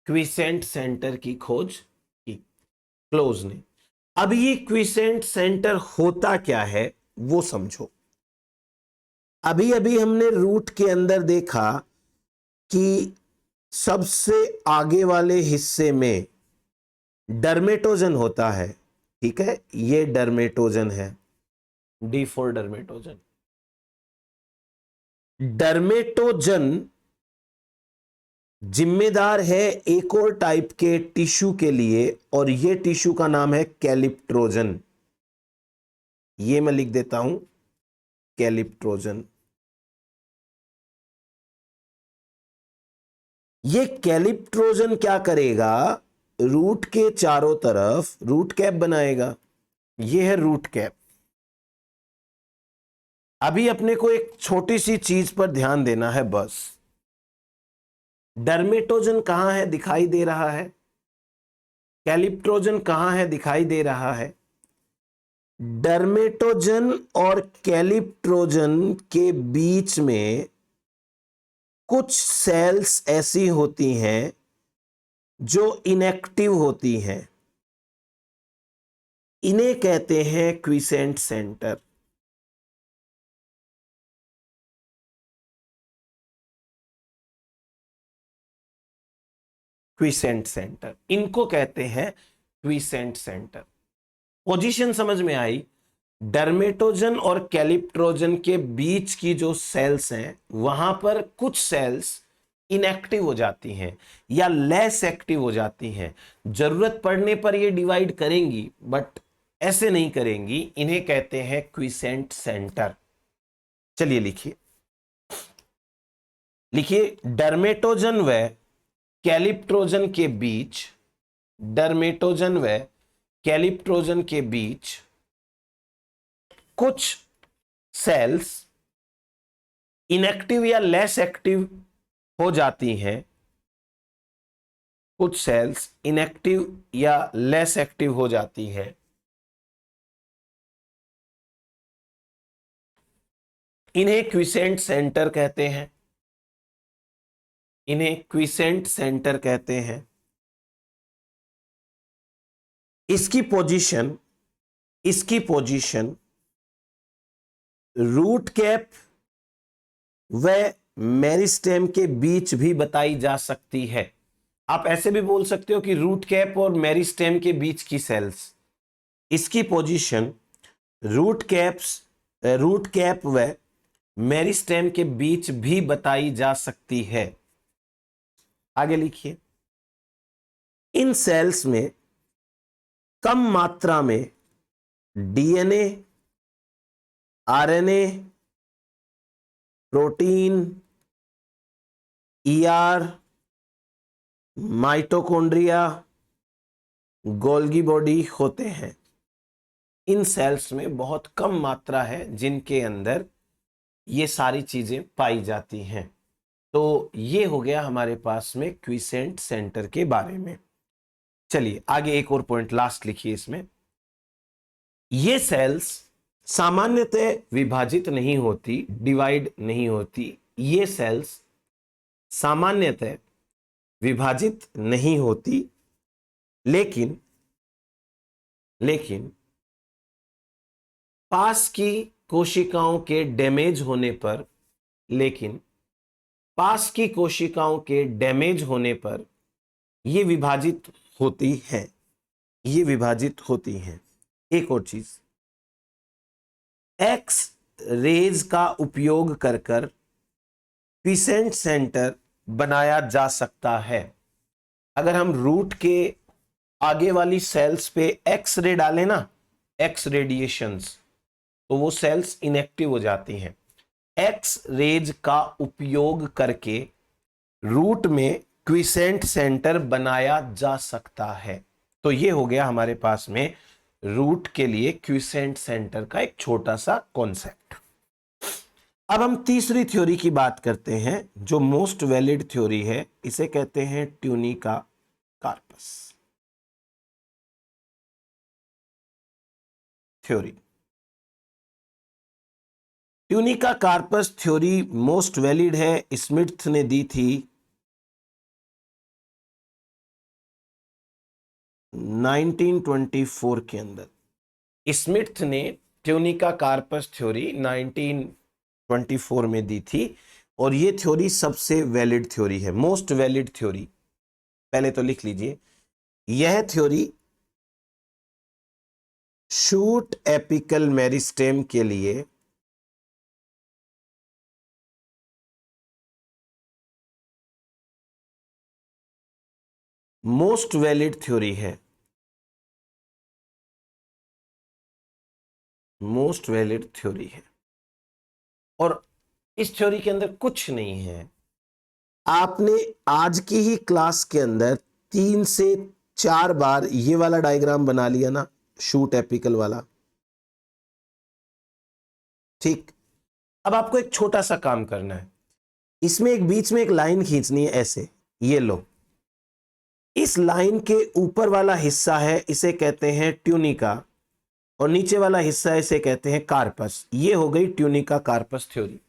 Speaker 1: क्विसेंट सेंटर की खोज की क्लोज ने। अब ये क्विसेंट सेंटर होता क्या है वो समझो। अभी अभी हमने रूट के अंदर देखा कि सबसे आगे वाले हिस्से में डर्मेटोजन होता है, ठीक है, ये डर्मेटोजन है, D4 डर्मेटोजन। डर्मेटोजन जिम्मेदार है एक और टाइप के टिश्यू के लिए, और यह टिश्यू का नाम है कैलिप्ट्रोजन। ये मैं लिख देता हूं, कैलिप्ट्रोजन। ये कैलिप्ट्रोजन क्या करेगा? रूट के चारों तरफ रूट कैप बनाएगा। ये है रूट कैप। अभी अपने को एक छोटी सी चीज पर ध्यान देना है बस। डर्मेटोजन कहां है? दिखाई दे रहा है। कैलिप्ट्रोजन कहां है? दिखाई दे रहा है। डर्मेटोजन और कैलिप्ट्रोजन के बीच में कुछ सेल्स ऐसी होती हैं जो इनएक्टिव होती हैं, इन्हें कहते हैं क्विसेंट सेंटर। क्विसेंट सेंटर, इनको कहते हैं क्विसेंट सेंटर। पोजीशन समझ में आई? डर्मेटोजन और कैलिप्ट्रोजन के बीच की जो सेल्स हैं वहां पर कुछ सेल्स इनएक्टिव हो जाती हैं या लेस एक्टिव हो जाती हैं। जरूरत पड़ने पर ये डिवाइड करेंगी बट ऐसे नहीं करेंगी। इन्हें कहते हैं क्विसेंट सेंटर। चलिए लिखिए, लिखिए डर्मेटोजन व कैलिप्ट्रोजन के बीच, डर्मेटोजन व कैलिप्ट्रोजन के बीच कुछ सेल्स इनएक्टिव या लेस एक्टिव हो जाती हैं, कुछ सेल्स इनएक्टिव या लेस एक्टिव हो जाती हैं। इन्हें क्विसेंट सेंटर कहते हैं, इन्हें क्विसेंट सेंटर कहते हैं। इसकी पोजीशन रूट कैप व मेरिस्टेम के बीच भी बताई जा सकती है। आप ऐसे भी बोल सकते हो कि रूट कैप और मेरिस्टेम के बीच की सेल्स, इसकी पोजीशन रूट कैप व मेरिस्टेम के बीच भी बताई जा सकती है। आगे लिखिए, इन सेल्स में कम मात्रा में DNA, RNA, protein, ER, mitochondria, Golgi body होते हैं। इन सेल्स में बहुत कम मात्रा है जिनके अंदर ये सारी चीजें पाई जाती हैं। तो ये हो गया हमारे पास में क्विसेंट सेंटर के बारे में। चलिए आगे एक और पॉइंट लास्ट लिखिए इसमें। ये सेल्स सामान्यतः विभाजित नहीं होती, डिवाइड नहीं होती। ये सेल्स सामान्यतः विभाजित नहीं होती, लेकिन पास की कोशिकाओं के डैमेज होने पर, पास की कोशिकाओं के डैमेज होने पर ये विभाजित होती हैं, ये विभाजित होती हैं। एक और चीज, एक्स रेज का उपयोग कर क्विसेंट सेंटर बनाया जा सकता है। अगर हम रूट के आगे वाली सेल्स पे एक्स रे डालें ना, एक्स रेडिएशंस, तो वो सेल्स इनएक्टिव हो जाती हैं। एक्स रेज का उपयोग करके रूट में क्विसेंट सेंटर बनाया जा सकता है। तो ये हो गया हमारे पास में रूट के लिए क्विसेंट सेंटर का एक छोटा सा कॉन्सेप्ट। अब हम तीसरी थ्योरी की बात करते हैं जो मोस्ट वैलिड थ्योरी है, इसे कहते हैं tunica corpus theory. Tunica corpus theory most valid है, स्मिथ ने दी थी 1924 के अंदर। स्मिथ ने ट्यूनिका कार्पस थ्योरी 1924 में दी थी और ये थ्योरी सबसे वैलिड थ्योरी है, मोस्ट वैलिड थ्योरी। पहले तो लिख लीजिए, यह थ्योरी शूट एपिकल मेरिस्टेम के लिए मोस्ट वैलिड थ्योरी है, मोस्ट वैलिड थ्योरी है। और इस थ्योरी के अंदर कुछ नहीं है। आपने आज की ही क्लास के अंदर 3 से 4 बार ये वाला डायग्राम बना लिया ना, शूट एपिकल वाला, ठीक। अब आपको एक छोटा सा काम करना है, इसमें एक बीच में एक लाइन खींचनी है ऐसे, ये लो। इस लाइन के ऊपर वाला हिस्सा है, इसे कहते हैं ट्यूनिका, और नीचे वाला हिस्सा इसे कहते हैं कार्पस। ये हो गई tunica corpus theory.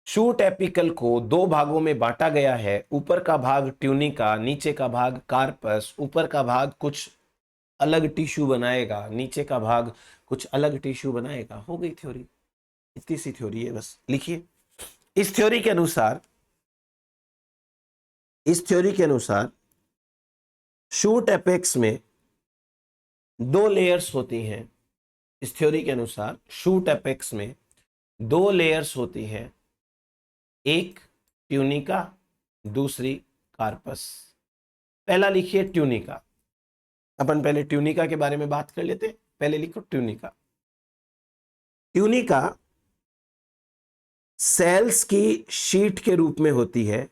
Speaker 1: Shoot apical को 2 भागों में बांटा गया है, ऊपर का भाग ट्यूनिका, नीचे का भाग कार्पस। ऊपर का भाग कुछ अलग टिश्यू बनाएगा, नीचे का भाग कुछ अलग टिश्यू बनाएगा। हो गई थ्योरी, इतनी सी थ्योरी है बस। लिखिए, इस थ्योरी के अनुसार शूट एपेक्स में 2 लेयर्स होती हैं। इस थ्योरी के अनुसार शूट एपेक्स में 2 लेयर्स होती हैं, एक ट्यूनिका, दूसरी कार्पस। पहला लिखिए ट्यूनिका। अपन पहले ट्यूनिका के बारे में बात कर लेते हैं। पहले लिखो ट्यूनिका। ट्यूनिका सेल्स की शीट के रूप में होती है,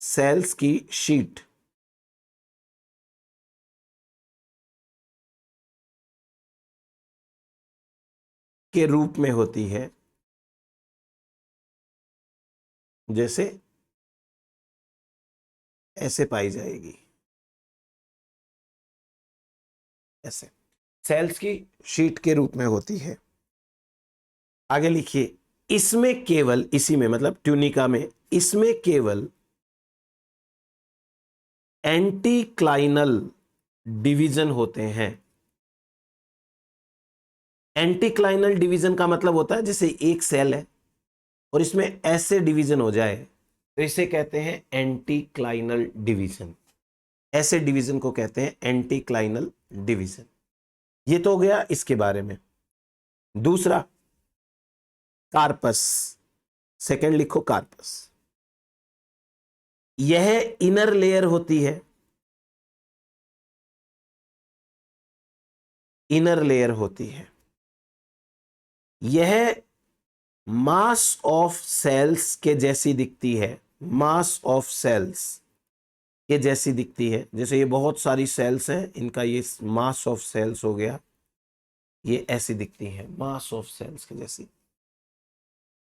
Speaker 1: सेल्स की शीट के रूप में होती है, जैसे ऐसे पाई जाएगी, ऐसे सेल्स की शीट के रूप में होती है। आगे लिखिए, इसमें केवल, इसी में मतलब ट्यूनिका में, इसमें केवल एंटीक्लाइनल डिवीजन होते हैं। एंटीक्लाइनल डिवीजन का मतलब होता है जैसे एक सेल है और इसमें ऐसे डिवीजन हो जाए तो इसे कहते हैं एंटीक्लाइनल डिवीजन। ऐसे डिवीजन को कहते हैं एंटीक्लाइनल डिवीजन। ये तो हो गया इसके बारे में। दूसरा, कार्पस, सेकंड लिखो कार्पस। यह इनर लेयर होती है, इनर लेयर होती है। यह मास ऑफ सेल्स के जैसी दिखती है, मास ऑफ सेल्स के जैसी दिखती है। जैसे ये बहुत सारी सेल्स हैं, इनका ये मास ऑफ सेल्स हो गया, ये ऐसी दिखती है, मास ऑफ सेल्स के जैसी।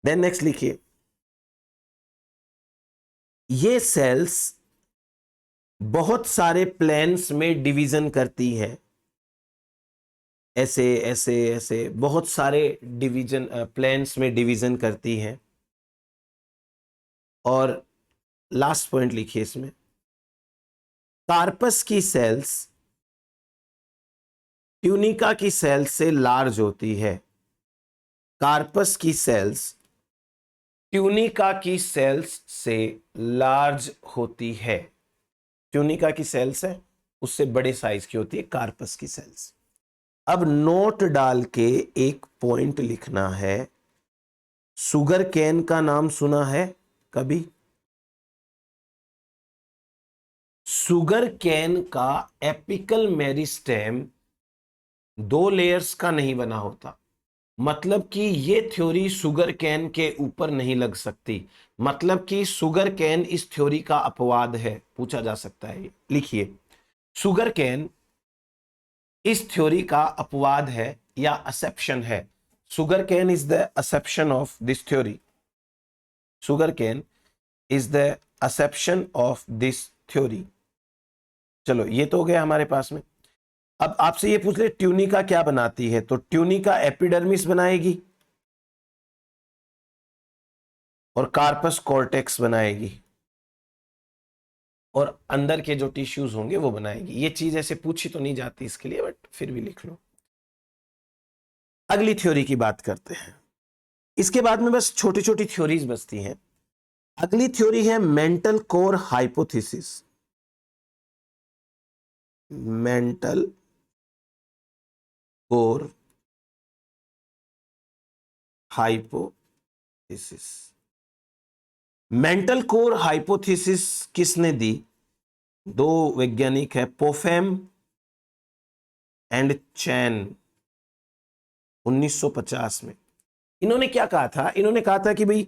Speaker 1: देन नेक्स्ट लिखिए, ये सेल्स बहुत सारे प्लेन्स में डिवीजन करती है, ऐसे ऐसे ऐसे बहुत सारे डिवीजन प्लेन्स में डिवीजन करती है। और लास्ट पॉइंट लिखिए इसमें, कार्पस की सेल्स ट्यूनिका की सेल्स से लार्ज होती है। कार्पस की सेल्स ट्यूनिका की सेल्स से लार्ज होती है। ट्यूनिका की सेल्स है उससे बड़े साइज की होती है कार्पस की सेल्स। अब नोट डाल के एक पॉइंट लिखना है। सुगर कैन का नाम सुना है कभी? सुगर कैन का एपिकल मेरिस्टेम 2 लेयर्स का नहीं बना होता। मतलब कि ये थ्योरी शुगर कैन के ऊपर नहीं लग सकती। मतलब कि शुगर कैन इस थ्योरी का अपवाद है, पूछा जा सकता है। लिखिए, शुगर कैन इस थ्योरी का अपवाद है या एक्सेप्शन है। Sugar cane is the exception of this theory. Sugar cane is the exception of this theory. चलो, ये तो हो गया हमारे पास में। अब आपसे ये पूछ ले ट्यूनिका क्या बनाती है, तो ट्यूनिका एपिडर्मिस बनाएगी और कार्पस कॉर्टेक्स बनाएगी और अंदर के जो टिश्यूज होंगे वो बनाएगी। ये चीज ऐसे पूछी तो नहीं जाती इसके लिए, बट फिर भी लिख लो। अगली थ्योरी की बात करते हैं। इसके बाद में बस छोटी छोटी थ्योरीज बचती हैं। अगली थ्योरी है mantle core hypothesis. Mantle core hypothesis. Mantle core hypothesis किसने दी? 2 वैज्ञानिक है, पोफेम एंड चैन, 1950 में। इन्होंने क्या कहा था? इन्होंने कहा था कि भाई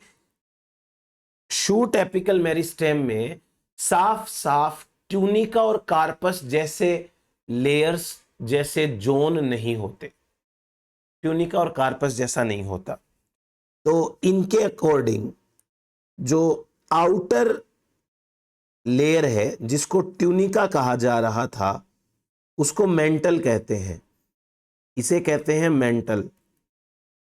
Speaker 1: शूट एपिकल मेरिस्टेम में साफ साफ ट्यूनिका और कार्पस जैसे लेयर्स, जैसे जोन नहीं होते। ट्यूनिका और कार्पस जैसा नहीं होता। तो इनके अकॉर्डिंग जो आउटर लेयर है जिसको ट्यूनिका कहा जा रहा था उसको मेंटल कहते हैं। इसे कहते हैं मेंटल,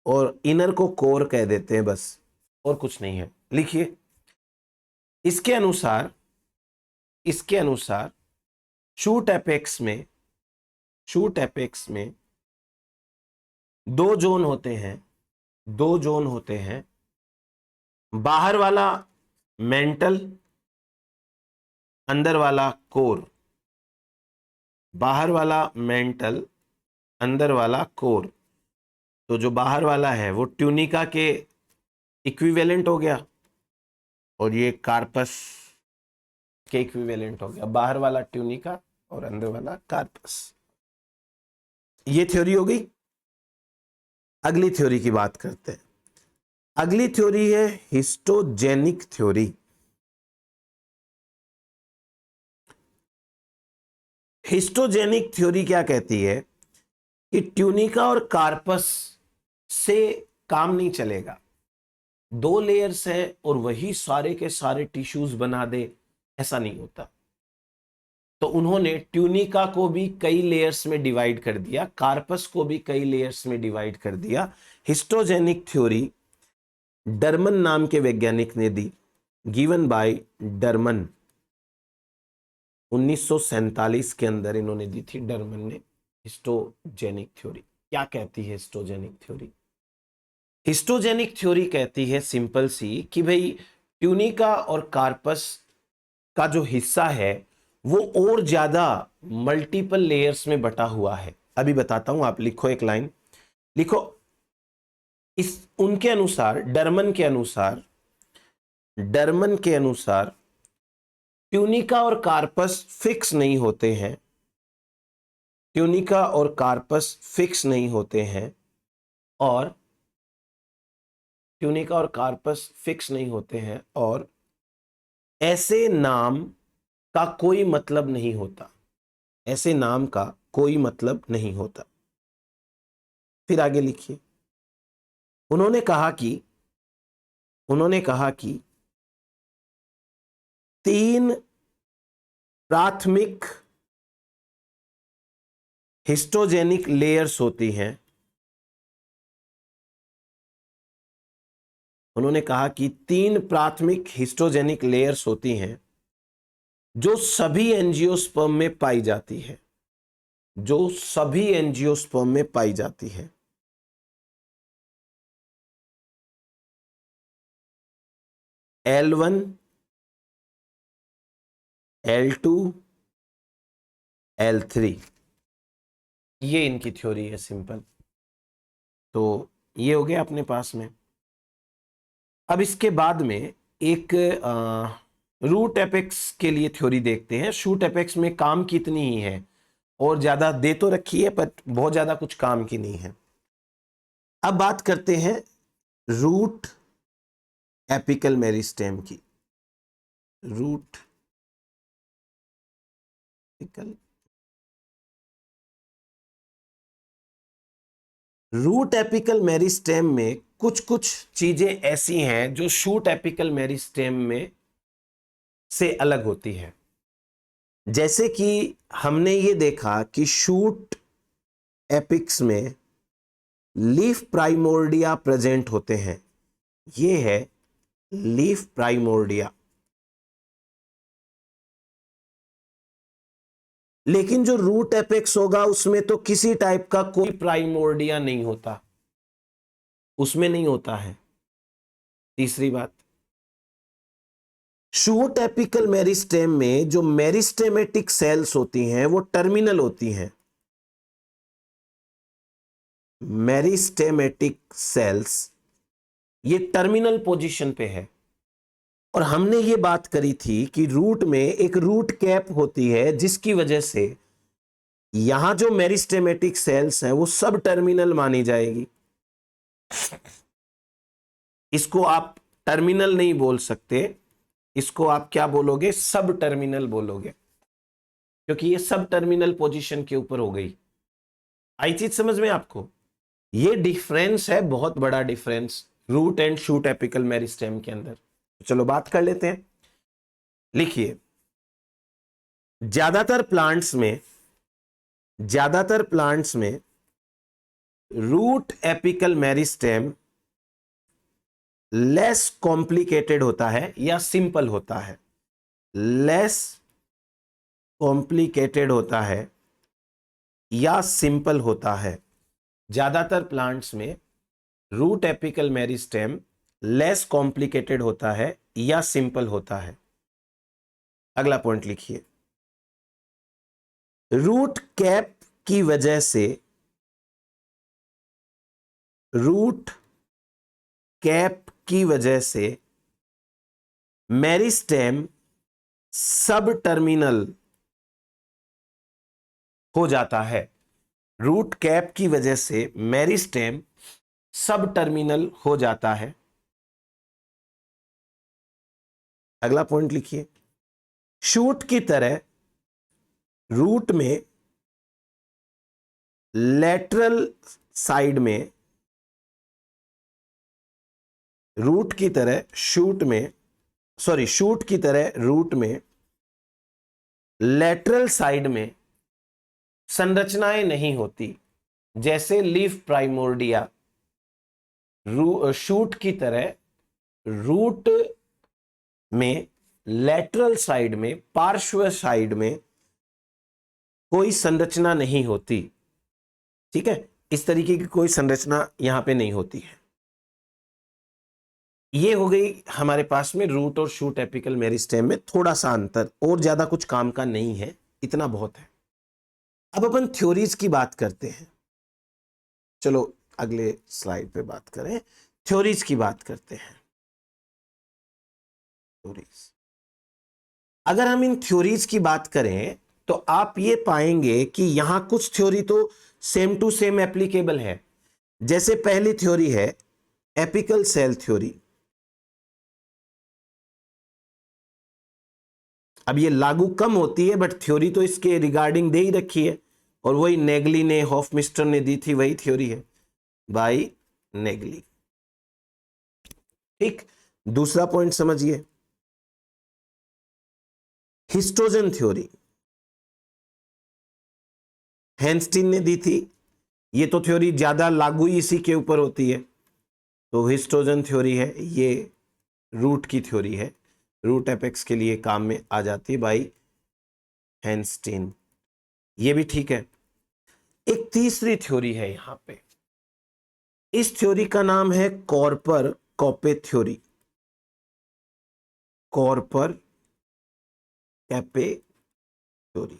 Speaker 1: और इनर को कोर कह देते हैं, बस और कुछ नहीं है। लिखिए, इसके अनुसार शूट एपेक्स में 2 जोन होते हैं, 2 जोन होते हैं। बाहर वाला मेंटल, अंदर वाला कोर। बाहर वाला मेंटल, अंदर वाला कोर। तो जो बाहर वाला है वो ट्यूनिका के इक्विवेलेंट हो गया और ये कार्पस के इक्विवेलेंट हो गया। बाहर वाला ट्यूनिका और अंदर वाला कार्पस। ये थ्योरी हो गई। अगली थ्योरी की बात करते हैं। अगली थ्योरी है हिस्टोजेनिक थ्योरी। हिस्टोजेनिक थ्योरी क्या कहती है कि ट्यूनिका और कार्पस से काम नहीं चलेगा, 2 लेयर्स है और वही सारे के सारे टिश्यूज बना दे, ऐसा नहीं होता। तो उन्होंने ट्यूनिका को भी कई लेयर्स में डिवाइड कर दिया, कार्पस को भी कई लेयर्स में डिवाइड कर दिया। हिस्टोजेनिक थ्योरी डर्मन नाम के वैज्ञानिक ने दी, गिवन बाय डर्मन। 1947 के अंदर इन्होंने दी थी डर्मन ने हिस्टोजेनिक थ्योरी। क्या कहती है हिस्टोजेनिक थ्योरी? हिस्टोजेनिक थ्योरी कहती है सिंपल सी कि भाई ट्यूनिका और कार्पस का जो हिस्सा है वो और ज्यादा मल्टीपल लेयर्स में बटा हुआ है। अभी बताता हूं, आप लिखो, एक लाइन लिखो। इस उनके अनुसार, डर्मन के अनुसार ट्यूनिका और कार्पस फिक्स नहीं होते हैं, ट्यूनिका और कार्पस फिक्स नहीं होते हैं, और ट्यूनिका और कार्पस फिक्स नहीं होते हैं, और ऐसे नाम का कोई मतलब नहीं होता, ऐसे नाम का कोई मतलब नहीं होता। फिर आगे लिखिए, उन्होंने कहा कि 3 प्राथमिक हिस्टोजेनिक लेयर्स होती हैं। उन्होंने कहा कि 3 प्राथमिक हिस्टोजेनिक लेयर्स होती हैं जो सभी एंजियोस्पर्म में पाई जाती है, जो सभी एंजियोस्पर्म में पाई जाती है। L1, L2, L3, ये इनकी थ्योरी है सिंपल। तो ये हो गया अपने पास में। अब इसके बाद में एक रूट एपेक्स के लिए थ्योरी देखते हैं। शूट एपेक्स में काम की इतनी ही है, और ज्यादा दे तो रखी है पर बहुत ज्यादा कुछ काम की नहीं है। अब बात करते हैं रूट एपिकल मेरिस्टेम की। Root apical, root apical meristem में कुछ कुछ चीजें ऐसी हैं जो शूट एपिकल मेरिस्टेम में से अलग होती है। जैसे कि हमने ये देखा कि शूट एपिक्स में लीफ प्राइमोर्डिया प्रेजेंट होते हैं, ये है लीफ प्राइमोर्डिया। लेकिन जो रूट एपेक्स होगा उसमें तो किसी टाइप का कोई प्राइमोर्डिया नहीं होता, उसमें नहीं होता है। तीसरी बात, शूट एपिकल मेरिस्टेम में जो मेरिस्टेमेटिक सेल्स होती हैं वो टर्मिनल होती हैं। मेरिस्टेमेटिक सेल्स ये टर्मिनल पोजीशन पे है। और हमने ये बात करी थी कि रूट में एक रूट कैप होती है जिसकी वजह से यहां जो मेरिस्टेमेटिक सेल्स हैं वो सब टर्मिनल मानी जाएगी। इसको आप टर्मिनल नहीं बोल सकते, इसको आप क्या बोलोगे? सब टर्मिनल बोलोगे, क्योंकि ये सब टर्मिनल पोजीशन के ऊपर हो गई। आई चीज समझ में आपको? ये डिफरेंस है, बहुत बड़ा difference root and shoot apical meristem के अंदर। चलो बात कर लेते हैं। लिखिए, ज्यादातर प्लांट्स में root apical meristem less complicated होता है या सिंपल होता है। लेस कॉम्प्लिकेटेड होता है या सिंपल होता है। ज्यादातर प्लांट्स में root apical meristem less complicated होता है या सिंपल होता है। अगला पॉइंट लिखिए, रूट कैप की वजह से, रूट कैप की वजह से मेरिस्टेम सब टर्मिनल हो जाता है। रूट कैप की वजह से मेरिस्टेम सब टर्मिनल हो जाता है। अगला पॉइंट लिखिए, शूट की तरह रूट में लेटरल साइड में, रूट की तरह शूट में, सॉरी शूट की तरह रूट में लेटरल साइड में संरचनाएं नहीं होती, जैसे लीफ प्राइमोर्डिया। शूट की तरह रूट में लेटरल साइड में, पार्श्व साइड में कोई संरचना नहीं होती। ठीक है, इस तरीके की कोई संरचना यहां पे नहीं होती है। ये हो गई हमारे पास में रूट और शूट एपिकल मेरिस्टेम में थोड़ा सा अंतर, और ज्यादा कुछ काम का नहीं है, इतना बहुत है। अब अपन थ्योरीज की बात करते हैं। चलो अगले स्लाइड पे बात करें, थ्योरीज की बात करते हैं। थ्योरीज, अगर हम इन थ्योरीज की बात करें तो आप ये पाएंगे कि यहां कुछ थ्योरी तो सेम टू सेम एप्लीकेबल है। जैसे पहली थ्योरी है एपिकल सेल थ्योरी। अब ये लागू कम होती है, बट थ्योरी तो इसके रिगार्डिंग दे ही रखी है, और वही नेगली ने, हॉफमिस्टर ने दी थी, वही थ्योरी है बाय नेगली। ठीक, दूसरा पॉइंट समझिए, हिस्टोजन थ्योरी हैंस्टीन ने दी थी। ये तो थ्योरी ज्यादा लागू ही इसी के ऊपर होती है, तो हिस्टोजन थ्योरी है, ये रूट की थ्योरी है, रूट एपेक्स के लिए काम में आ जाती है बाय हैंस्टीन, ये भी ठीक है। एक तीसरी थ्योरी है यहां पे, इस थ्योरी का नाम है कॉर्पर कॉपे थ्योरी। कॉर्पर कैपे थ्योरी।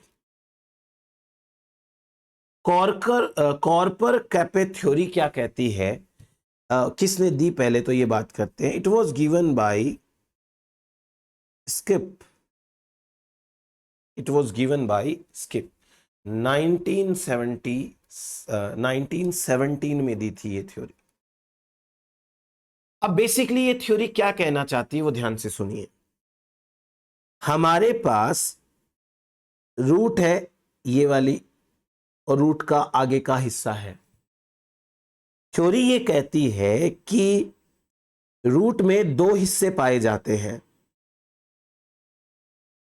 Speaker 1: कॉर्पर कैपे थ्योरी क्या कहती है, किसने दी पहले तो ये बात करते हैं। It was given by skip, it was given by skip 1917 में दी थी ये थ्योरी। अब बेसिकली ये थ्योरी क्या कहना चाहती है वो ध्यान से सुनिए। हमारे पास रूट है ये वाली, और रूट का आगे का हिस्सा है। थ्योरी ये कहती है कि रूट में दो हिस्से पाए जाते हैं।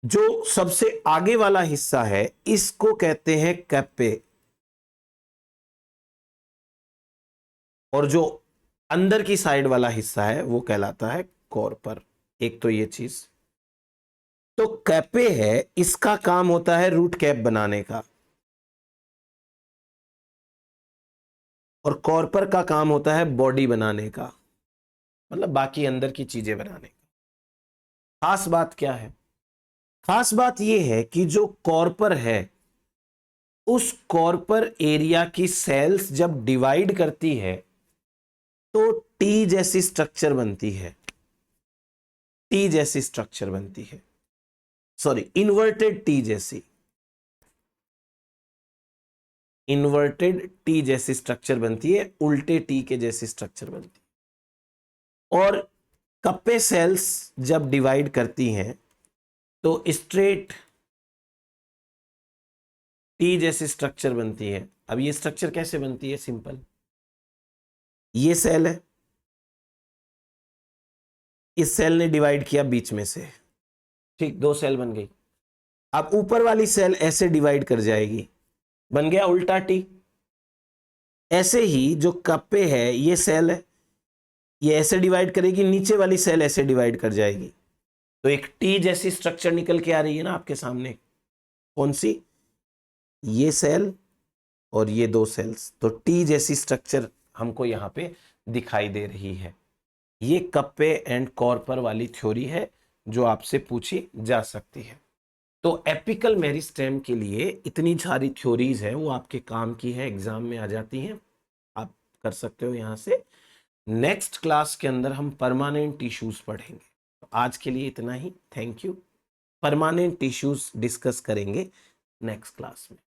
Speaker 1: जो सबसे आगे वाला हिस्सा है इसको कहते हैं कैप्पे, और जो अंदर की साइड वाला हिस्सा है वो कहलाता है कॉर्पर। एक तो ये चीज, तो कैप्पे है, इसका काम होता है रूट कैप बनाने का, और कॉर्पर का काम होता है बॉडी बनाने का, मतलब बाकी अंदर की चीजें बनाने का। खास बात क्या है, खास बात यह है कि जो कॉर्पर है, उस कॉर्पर एरिया की सेल्स जब डिवाइड करती है तो टी जैसी स्ट्रक्चर बनती है, टी जैसी स्ट्रक्चर बनती है, सॉरी इन्वर्टेड टी जैसी, इन्वर्टेड टी जैसी स्ट्रक्चर बनती है, उल्टे टी के जैसी स्ट्रक्चर बनती है। और कप्पे सेल्स जब डिवाइड करती हैं तो स्ट्रेट टी जैसी स्ट्रक्चर बनती है। अब ये स्ट्रक्चर कैसे बनती है, सिंपल, ये सेल है, इस सेल ने डिवाइड किया बीच में से, ठीक, दो सेल बन गई। अब ऊपर वाली सेल ऐसे डिवाइड कर जाएगी, बन गया उल्टा टी। ऐसे ही जो कप्पे है, ये सेल है, ये ऐसे डिवाइड करेगी, नीचे वाली सेल ऐसे डिवाइड कर जाएगी, तो एक टी जैसी स्ट्रक्चर निकल के आ रही है ना आपके सामने। कौन सी, ये सेल और ये दो सेल्स, तो टी जैसी स्ट्रक्चर हमको यहां पे दिखाई दे रही है। ये कप्पे एंड कॉर्पर वाली थ्योरी है जो आपसे पूछी जा सकती है। तो एपिकल मेरिस्टेम के लिए इतनी सारी थ्योरीज है, वो आपके काम की है, एग्जाम में आ जाती हैं, आप कर सकते हो यहां से। नेक्स्ट क्लास के अंदर हम परमानेंट टिश्यूज पढ़ेंगे। तो आज के लिए इतना ही, thank you. Permanent tissues discuss करेंगे नेक्स्ट क्लास में।